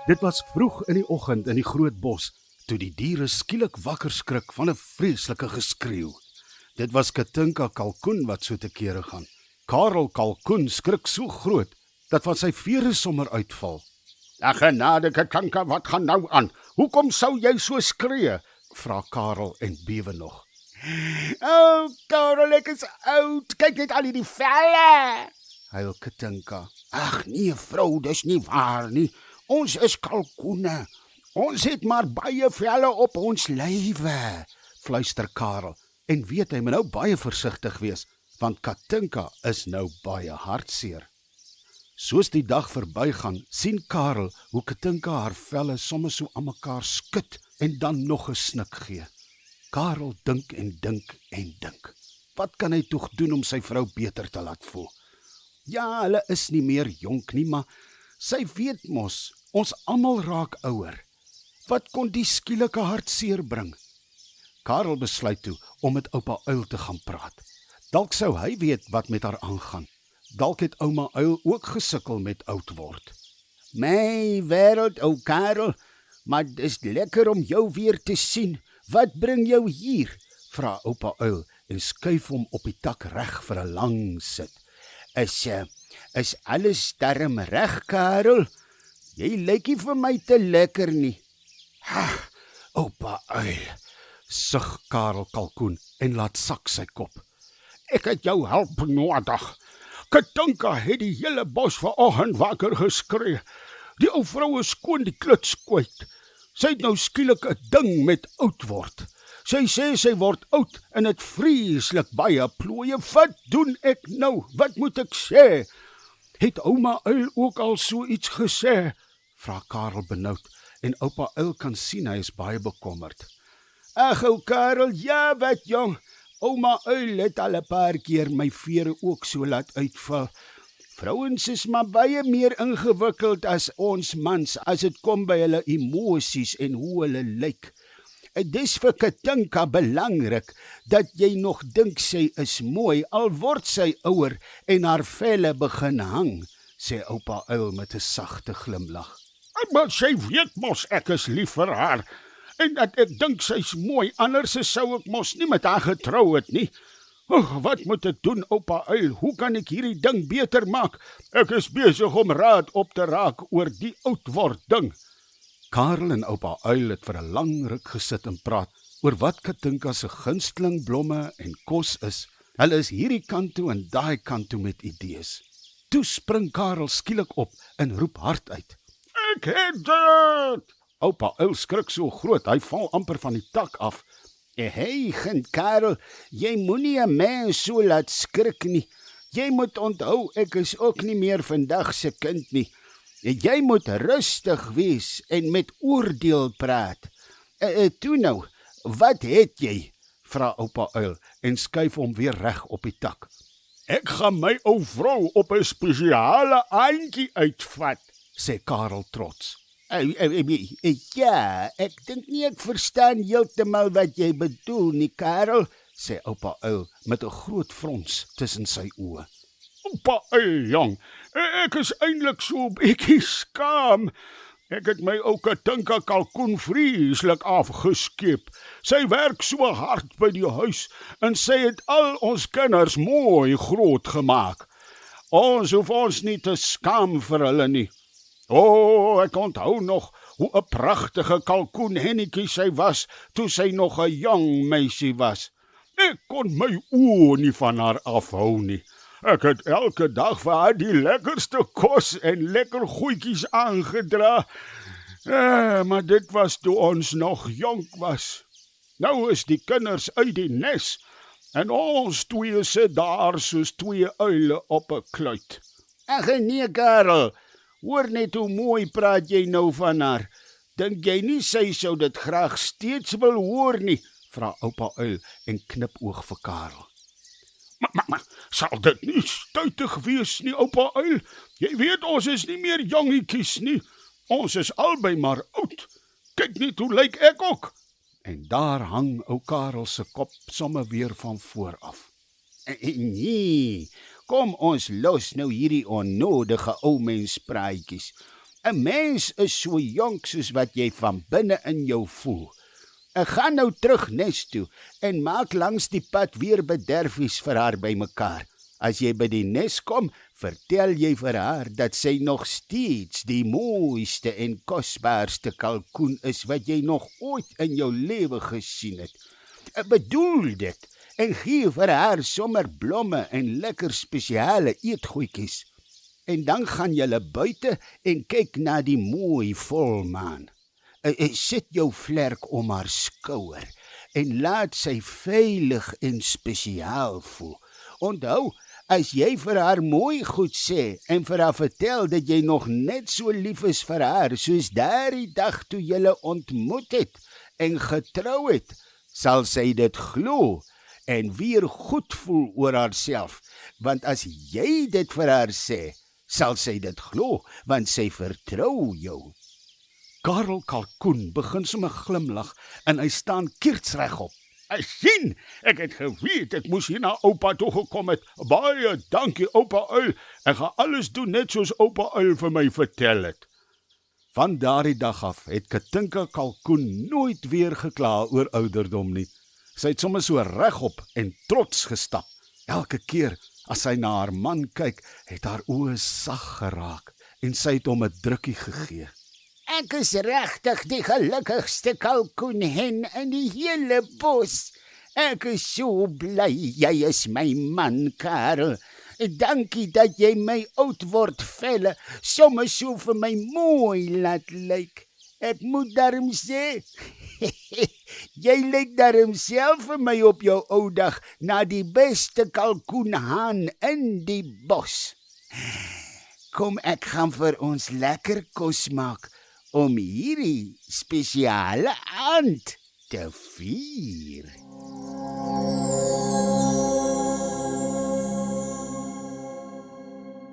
Dit was vroeg in die oggend in die groot bos, toe die diere skielik wakker skrik van 'n vreeslike geskreeu. Dit was Katinka kalkoen wat so te kere gaan. Karel kalkoen skrik so groot, dat van sy vere sommer uitval. "Ag genade, Katinka, wat gaan nou aan? Hoekom sou jy so skree?" vra Karel en bewe nog. "O, Karel, ek is oud. Kyk net al hierdie velle," huil Katinka. "Ag nee, vrou, dis nie waar nie. Ons is kalkoene. Ons het maar baie velle op ons lywe," fluister Karel, en weet hy moet nou baie versigtig wees, want Katinka is nou baie hartseer. Soos die dag verbygaan, sien Karel hoe Katinka haar velle soms so aan mekaar skud en dan nog 'n snik gee. Karel dink en dink en dink. Wat kan hy tog doen om sy vrou beter te laat voel? Ja, hulle is nie meer jonk nie, maar sy weet mos, ons almal raak ouer. Wat kon die skielike hartseer bring? Karel besluit toe om met oupa Uil te gaan praat. Dalk sou hy weet wat met haar aangaan. Dalk het ouma Uil ook gesukkel met oud word. "My wêreld, ou Karel, maar dis lekker om jou weer te sien. Wat bring jou hier?" vra oupa Uil en skuif hom op die tak reg vir 'n lang sit. Is alles darm reg, Karel? Jy lyk nie vir my te lekker nie." "Oupa Uil," sug Karel kalkoen en laat sak sy kop. "Ek het jou hulp nodig. Katinka het die hele bos vanoggend wakker geskree. Die ou vrou is skoon die kluts kwyt. Sy het nou skielik 'n ding met oud word. Sy sê sy word oud en het vreeslik baie plooie. Wat doen ek nou? Wat moet ek sê?" "Het ouma Uil ook al so iets gesê?" vra Karel benoud, en oupa Uil kan sien hy is baie bekommerd. "Ag ou Karel, ja wat jong. Ouma Uil het al 'n paar keer my vere ook so laat uitval. Vrouens is maar baie meer ingewikkeld as ons mans as dit kom by hulle emosies en hoe hulle lyk. Dis vir Katinka belangrik dat jy nog dink sy is mooi, al word sy ouer en haar velle begin hang," sê oupa Uil met 'n sagte glimlag. "Maar sy weet mos ek is lief vir haar, en dat ek dink sy's mooi, anders sou ek mos nie met haar getrou het nie. Wat moet ek doen, oupa Uil? Hoe kan ek hierdie ding beter maak? Ek is besig om raad op te raak oor die oud word ding." Karel en oupa Uil het vir 'n lang ruk gesit en praat oor wat Katinka se gunsteling blomme en kos is. Hulle is hierdie kant toe en daai kant toe met idees. Toe spring Karel skielik op en roep hard uit. "Ek het dit!" Oupa Uil skrik so groot, hy val amper van die tak af. "Hey, kind Karel, jy moenie 'n mens so laat skrik nie. Jy moet onthou, ek is ook nie meer vandag se kind nie. Jy moet rustig wees en met oordeel praat. Toe nou, wat het jy?" vra oupa Uil en skuif hom weer reg op die tak. "Ek gaan my ou vrou op 'n spesiale aandjie uitvat," sê Karel trots. "Ja, ek dink nie ek verstaan heeltemal wat jy bedoel nie, Karel," sê oupa Uil met 'n groot frons tussen sy oë. "Oupa Uil, jong, ek is eintlik so 'n bietjie skaam. Ek het my ou Katinka kalkoen vreeslik afgeskeep. Sy werk so hard by die huis en sy het al ons kinders mooi groot gemaak. Ons hoef ons nie te skaam vir hulle nie. Ek onthou nog hoe 'n pragtige kalkoenhennetjie sy was toe sy nog 'n jong meisie was. Ek kon my oë nie van haar afhou nie. Ek het elke dag vir haar die lekkerste kos en lekker goedjies aangedra. Maar dit was toe ons nog jonk was. Nou is die kinders uit die nes en ons twee sit daar soos twee uile op 'n kluit." "Ag nee, Karel, hoor net hoe mooi praat jy nou van haar. Dink jy nie sy sou dit graag steeds wil hoor nie?" vra oupa Uil en knip oog vir Karel. Maar sal dit nie stuitig wees nie, oupa Uil? Jy weet, ons is nie meer jongetjies nie. Ons is albei maar oud. Kyk net hoe lyk ek ook." En daar hang ou Karel se kop somme weer van voor af. "Nee, kom ons los nou hierdie onnodige ou mens praatjies. 'n mens is so jonk soos wat jy van binne in jou voel. Ek gaan nou terug nes toe en maak langs die pad weer bederfies vir haar bymekaar. As jy by die nes kom, vertel jy vir haar dat sy nog steeds die mooiste en kosbaarste kalkoen is wat jy nog ooit in jou lewe gesien het. Bedoel dit en gee vir haar sommer blomme en lekker spesiale eetgoedjies. En dan gaan julle buite en kyk na die mooi volmaan. Sit jou vlerk om haar skouer en laat sy veilig en spesiaal voel. Onthou, as jy vir haar mooi goed sê en vir haar vertel dat jy nog net so lief is vir haar soos daardie dag toe julle ontmoet het en getrou het, sal sy dit glo en weer goed voel oor haarself, want as jy dit vir haar sê, sal sy dit glo, want sy vertrou jou. Karel Kalkoen begin sommer glimlag en hy staan kiertsregop. Ek sien, ek het geweet ek moes hier na oupa toe gekom het. Baie dankie oupa uil. Ek gaan alles doen net soos oupa uil vir my vertel het. Van daardie dag af het Katinka Kalkoen nooit weer gekla oor ouderdom nie. Sy het sommer so regop en trots gestap. Elke keer as sy na haar man kyk, het haar oë sag geraak en sy het hom 'n drukkie gegee. Ek is regtig die gelukkigste kalkoenhen in die hele bos. Ek is so bly jy is my man, Karel. Dankie dat jy my oud word velle sommer so vir my mooi laat lyk. Ek moet darm sê, jy lyk darm self vir my op jou ou dag na die beste kalkoenhaan in die bos. Kom, ek gaan vir ons lekker kos maak om hierdie spesiale aand te vier.